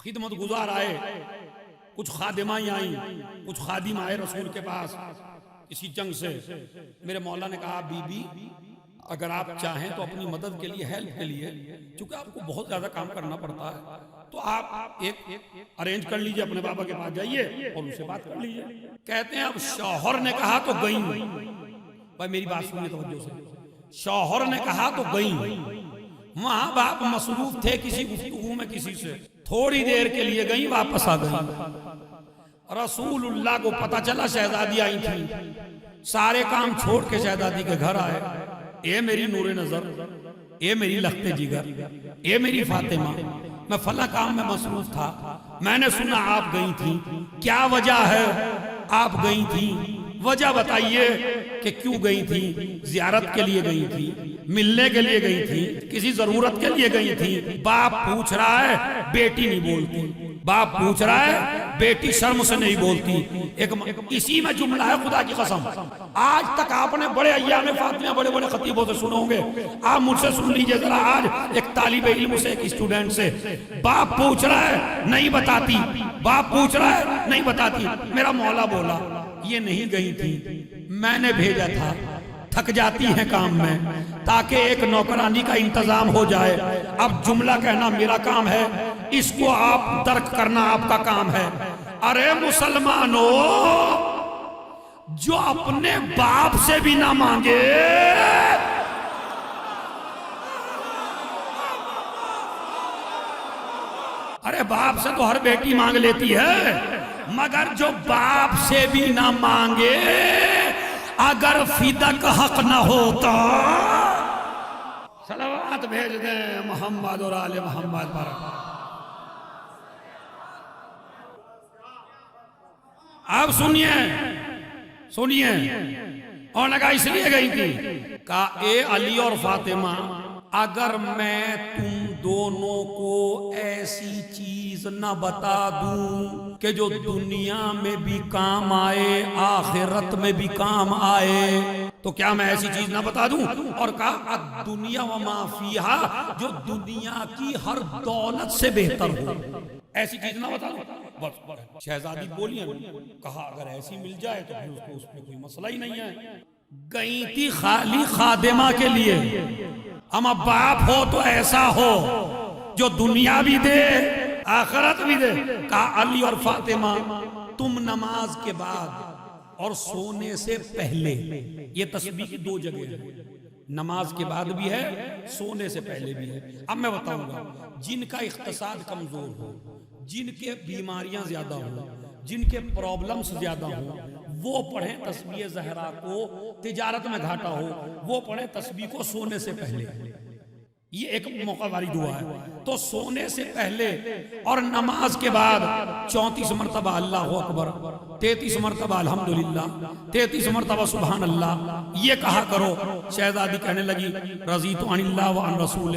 خدمت گزار آئے، کچھ خادمائیں آئیں، کچھ خادم آئے رسول کے پاس کسی جنگ سے. میرے مولا نے کہا بی بی اگر آپ چاہیں تو اپنی مدد کے لیے، ہیلپ کے لیے، چونکہ آپ کو بہت زیادہ کام کرنا پڑتا ہے، تو آپ ایک ارینج کر لیجئے، اپنے بابا کے پاس جائیے اور ان سے بات کر لیجئے. کہتے ہیں اب شوہر نے کہا تو گئیں. بھائی میری بات سنیے توجہ سے. شوہر نے کہا تو گئیں. وہاں باپ مصروف تھے کسی گفتگو میں کسی سے، تھوڑی دیر کے لیے گئیں، واپس آ گئیں. رسول اللہ کو پتا چلا شہزادی آئی تھی، سارے کام چھوڑ کے شہزادی کے گھر آئے. اے میری نور نظر، اے میری لخت جگر، اے میری فاطمہ، میں فلاں کام میں مصروف تھا، میں نے سنا آپ گئی تھی، کیا وجہ ہے آپ گئی تھی؟ وجہ بتائیے کہ کیوں گئی تھی؟ زیارت کے لیے گئی تھی، ملنے کے لیے گئی تھی، کسی ضرورت کے لیے گئی تھی. باپ پوچھ رہا ہے، بیٹی نہیں بولتی. باپ پوچھ رہا ہے، بیٹی شرم سے نہیں بولتی. اسی میں جملہ ہے خدا کی قسم. آج تک آپ نے بڑے ایام فاطمیہ بڑے بڑے خطیبوں سے سنو گے، آپ مجھ سے سن لیجئے ذرا. آج ایک طالب علم سے، ایک اسٹوڈنٹ سے، باپ پوچھ رہا ہے نہیں بتاتی، باپ پوچھ رہا ہے نہیں بتاتی. میرا مولا بولا یہ نہیں گئی تھی، میں نے بھیجا تھا، تھک جاتی ہیں کام میں، تاکہ ایک نوکرانی کا انتظام ہو جائے. اب جملہ کہنا میرا کام ہے، اس کو آپ درک کرنا آپ کا کام ہے. ارے مسلمانوں، جو اپنے باپ سے بھی نہ مانگے، ارے باپ سے تو ہر بیٹی مانگ لیتی ہے، مگر جو باپ سے بھی نہ مانگے، اگر فدق حق نہ ہوتا. صلوات بھیج دیں محمد اور آل محمد پر. اب سنیے، اور لگا اس لیے گئی تھی. کہا اے علی اور فاطمہ، اگر میں تم دونوں کو ایسی چیز نہ بتا دوں کہ جو دنیا میں بھی کام آئے، آخرت میں بھی کام آئے، تو کیا میں ایسی چیز نہ بتا دوں؟ اور کہا الدنیا وما فیہا، جو دنیا کی ہر دولت سے بہتر ہو، ایسی چیز نہ بتا دوں. بس شہزادی بولی، کہا اگر ایسی مل جائے تو پھر اس میں کوئی مسئلہ ہی نہیں ہے. گئی تھی خالی خادمہ کے لیے. اما باپ ہو تو ایسا ہو جو دنیا بھی دے، آخرت بھی دے. کہا علی اور فاطمہ، تم نماز کے بعد اور سونے سے پہلے، یہ تسبیح کی دو جگہ ہیں، نماز کے بعد بھی ہے، سونے سے پہلے بھی ہے. اب میں بتاؤں گا، جن کا اقتصاد کمزور ہو، جن کے بیماریاں زیادہ ہوں، جن کے پرابلمز زیادہ ہوں، وہ پڑھیں تسبیح زہرا کو. تجارت میں گھاٹا ہو، وہ پڑھیں تسبیح کو سونے سے پہلے. یہ ایک موقع والی دعا ہے. تو سونے سے پہلے اور نماز کے بعد 34 مرتبہ اللہ اکبر، 33 مرتبہ الحمدللہ، 33 مرتبہ سبحان اللہ، یہ کہا کرو. شہزادی کہنے لگی رضیت عن اللہ وعن رسول،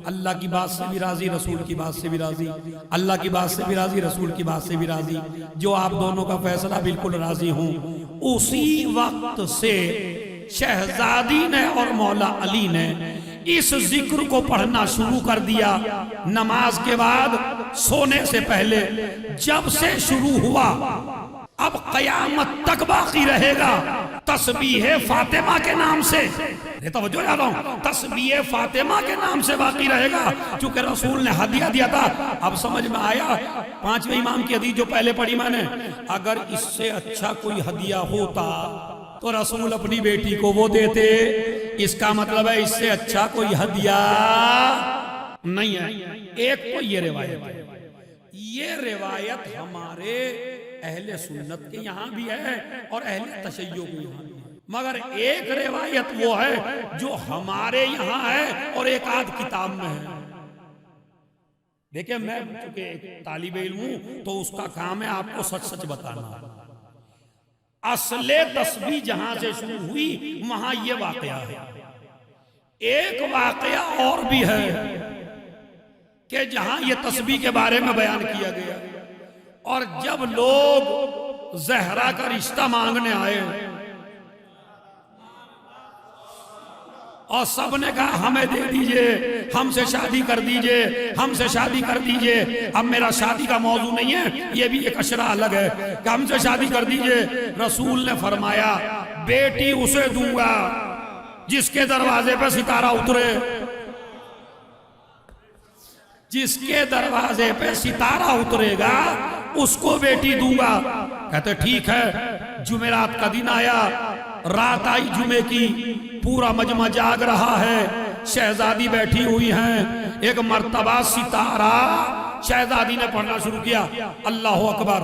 اللہ کی بات سے بھی راضی، رسول کی بات سے بھی راضی، اللہ کی بات سے بھی راضی، رسول کی بات سے بھی راضی، جو آپ دونوں کا فیصلہ بالکل راضی ہوں. اسی وقت سے شہزادی نے اور مولا علی نے اس ذکر کو پڑھنا شروع کر دیا نماز کے بعد، سونے سے پہلے. جب سے شروع ہوا اب قیامت تک باقی رہے گا. تسبیح فاطمہ کے نام سے، توجہ یاد ہوں، تسبیح فاطمہ کے نام سے باقی رہے گا، چونکہ رسول نے ہدیہ دیا تھا. اب سمجھ میں آیا 5ویں امام کی حدیث جو پہلے پڑھی میں نے، اگر اس سے اچھا کوئی ہدیہ ہوتا تو رسول اپنی بیٹی کو وہ دیتے. اس کا مطلب ہے اس سے اچھا کوئی ہدیہ نہیں ہے. ایک تو یہ روایت ہے، یہ روایت ہمارے اہل سنت کے یہاں بھی ہے اور اہل تشیع کے یہاں بھی ہے، مگر ایک روایت وہ ہے جو ہمارے یہاں ہے اور ایک آدھ کتاب میں ہے. دیکھیں میں چونکہ ایک طالب علم ہوں تو اس کا کام ہے آپ کو سچ سچ بتانا. اصل تسبیح جہاں سے شروع ہوئی وہاں یہ واقعہ ہے. ایک واقعہ اور بھی ہے کہ جہاں یہ تسبیح کے بارے میں بیان کیا گیا، اور جب لوگ زہرا کا رشتہ مانگنے آئے اور سب نے کہا ہمیں دے دیجئے، ہم سے شادی کر دیجئے، ہم سے شادی کر دیجئے۔ اب میرا شادی کا موضوع نہیں ہے، یہ بھی ایک اشرا الگ ہے کہ ہم سے شادی کر دیجئے۔ رسول نے فرمایا بیٹی اسے دوں گا جس کے دروازے پہ ستارہ اترے، جس کے دروازے پہ ستارہ اترے گا اس کو بیٹی دوں گا۔ کہتے ٹھیک ہے۔ جمعرات کا دن آیا، رات آئی جمعے کی، پورا مجمع جاگ رہا ہے، شہزادی بیٹھی ہوئی ہیں۔ ایک مرتبہ ستارہ شہزادی نے پڑھنا شروع کیا، اللہ اکبر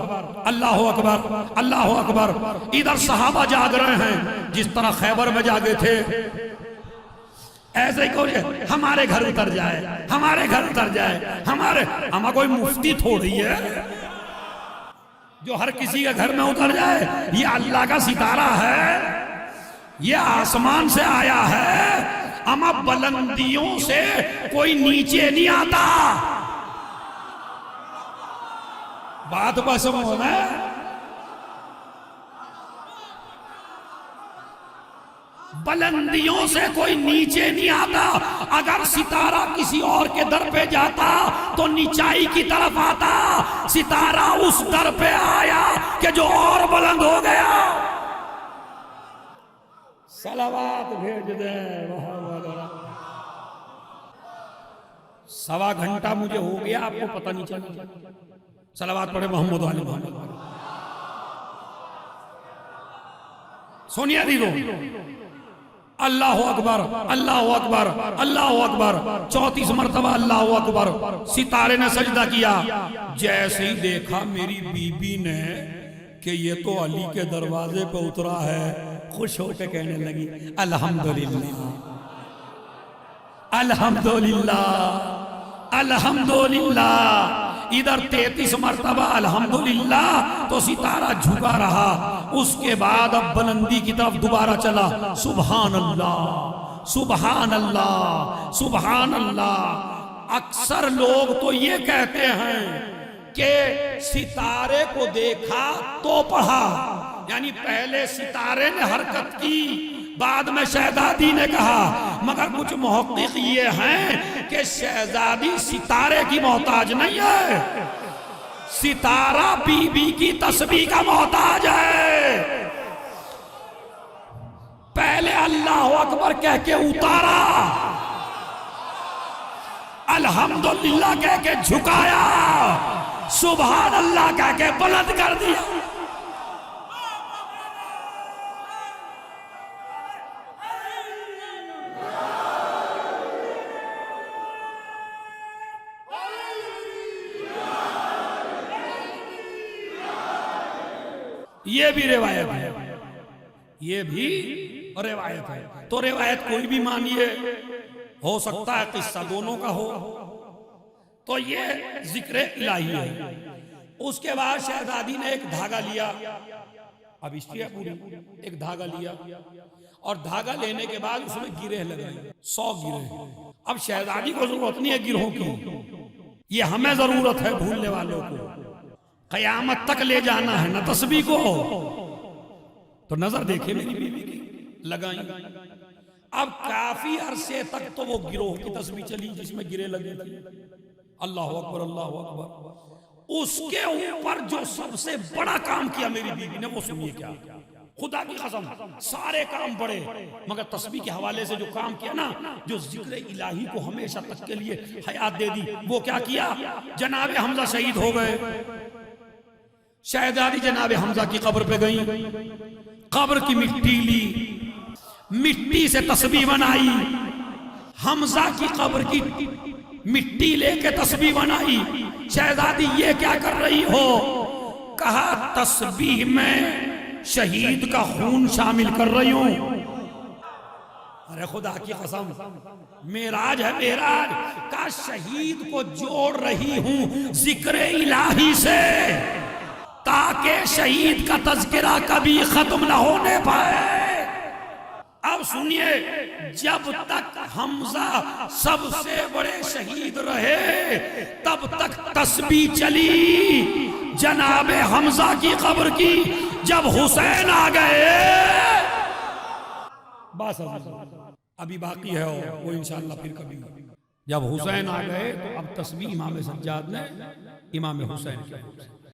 اللہ اکبر اللہ اکبر۔ ادھر صحابہ جاگ رہے ہیں جس طرح خیبر میں جاگے تھے، ایسے ہی کوئی ہمارے گھر اتر جائے، ہمارے گھر اتر جائے، ہمارا کوئی مفتی تھوڑی ہے جو ہر کسی کے گھر میں اتر جائے۔ یہ اللہ کا ستارہ ہے، یہ آسمان سے آیا ہے، اما بلندیوں سے کوئی نیچے نہیں آتا۔ بات بس ہونا ہے۔ بلندیوں سے کوئی نیچے نہیں آتا۔ اگر ستارہ کسی اور کے در پہ جاتا تو نیچائی کی طرف آتا، ستارہ اس در پہ آیا کہ جو اور بلند ہو گیا۔ صلوات بھیج دے۔ سوا گھنٹہ مجھے ہو گیا، آپ کو پتہ نہیں چلا۔ صلوات پڑھے محمد علی محمد۔ سنیے دیدو، اللہ اکبر اللہ اکبر اللہ اکبر، 34 مرتبہ اللہ اکبر۔ ستارے نے سجدہ کیا، جیسے ہی دیکھا میری بی بی نے کہ یہ تو علی کے دروازے پہ اترا ہے، خوش ہو کے کہنے لگی الحمدللہ الحمدللہ الحمدللہ۔ ادھر 33 مرتبہ الحمدللہ، تو ستارہ جھکا رہا۔ اس کے بعد اب بلندی کی طرف دوبارہ چلا، سبحان اللہ سبحان اللہ سبحان اللہ۔ اکثر لوگ تو یہ کہتے ہیں کہ ستارے کو دیکھا تو پڑھا، یعنی پہلے ستارے نے حرکت کی، بعد میں شہزادی نے کہا۔ مگر کچھ محقق یہ ہیں کہ شہزادی ستارے کی محتاج نہیں ہے، ستارہ بی بی کی تسبیح کا محتاج ہے۔ پہلے اللہ اکبر کہہ کے اتارا، الحمدللہ کہہ کے جھکایا، سبحان اللہ کہہ کے بلند کر دیا۔ یہ بھی روایت ہے، یہ بھی روایت ہے۔ تو روایت کوئی بھی مانیے، ہو سکتا ہے قصہ دونوں کا ہو، تو یہ ذکر الہی ہے۔ اس کے بعد شہزادی نے ایک دھاگا لیا، اب ہسٹری ہے پوری، ایک دھاگا لیا اور دھاگا لینے کے بعد اس میں گرہ لگائی، 100 گرہ۔ اب شہزادی کو ضرورت نہیں ہے گرہوں کی، یہ ہمیں ضرورت ہے بھولنے والوں کو، قیامت تک لے جانا ہے نا تسبیح کو۔ تو نظر دیکھے میری بیوی کی، لگائیں۔ اب کافی عرصے تک تو وہ گروہ کی تسبیح چلی جس میں گرے لگے تھے، اللہ اکبر اللہ اکبر۔ اس کے اوپر جو سب سے بڑا کام کیا میری بیوی نے، وہ سنیے کیا، خدا کی قسم سارے کام بڑے، مگر تسبیح کے حوالے سے جو کام کیا نا، جو ذکر الہی کو ہمیشہ تک کے لیے حیات دے دی، وہ کیا کیا؟ جناب حمزہ شہید ہو گئے، شہزادی جناب حمزہ کی قبر پہ گئیں، قبر کی مٹی لی، مٹی سے تسبیح بنائی، حمزہ کی قبر کی مٹی لے کے تسبیح بنائی۔ شہزادی یہ کیا کر رہی ہو؟ کہا تسبیح میں شہید کا خون شامل کر رہی ہوں۔ ارے خدا کی قسم، معراج ہے معراج، کا شہید کو جوڑ رہی ہوں ذکر الہی سے، تاکہ شہید کا تذکرہ کبھی ختم نہ ہونے پائے۔ اب سنیے، جب تک حمزہ سب سے بڑے شہید رہے تب تک تسبیح چلی جناب حمزہ کی قبر کی۔ جب حسین آ گئے، بس ابھی باقی ہے وہ انشاءاللہ پھر کبھی. جب حسین آ گئے تو اب تسبیح امام سجاد نے امام حسین کے